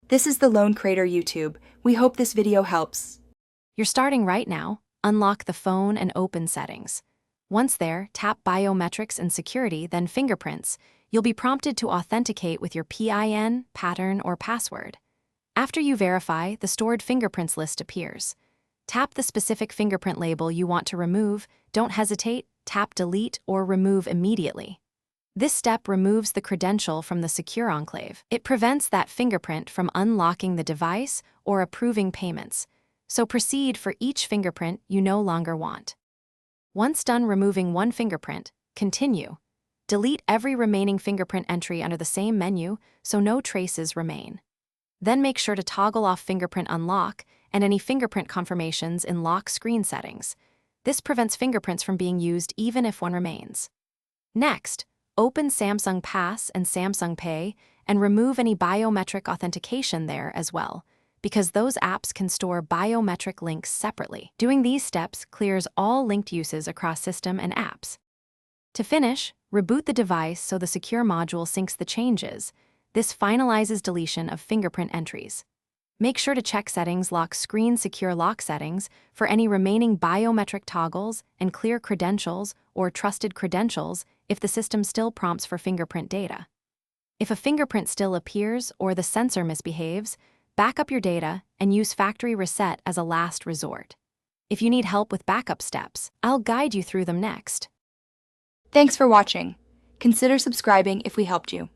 This is the Lone Crater YouTube. We hope this video helps. You're starting right now. Unlock the phone and open settings. Once there, tap Biometrics and Security, then Fingerprints. You'll be prompted to authenticate with your PIN, pattern, or password. After you verify, the stored fingerprints list appears. Tap the specific fingerprint label you want to remove. Don't hesitate, tap Delete or Remove immediately. This step removes the credential from the secure enclave. It prevents that fingerprint from unlocking the device or approving payments. So proceed for each fingerprint you no longer want. Once done removing one fingerprint, continue. Delete every remaining fingerprint entry under the same menu so no traces remain. Then make sure to toggle off Fingerprint Unlock and any fingerprint confirmations in Lock Screen settings. This prevents fingerprints from being used even if one remains. Next, open Samsung Pass and Samsung Pay and remove any biometric authentication there as well, because those apps can store biometric links separately. Doing these steps clears all linked uses across system and apps. To finish, reboot the device so the secure module syncs the changes. This finalizes deletion of fingerprint entries. Make sure to check Settings Lock Screen Secure Lock Settings for any remaining biometric toggles and clear credentials or trusted credentials if the system still prompts for fingerprint data. If a fingerprint still appears or the sensor misbehaves, back up your data and use Factory Reset as a last resort. If you need help with backup steps, I'll guide you through them next. Thanks for watching. Consider subscribing if we helped you.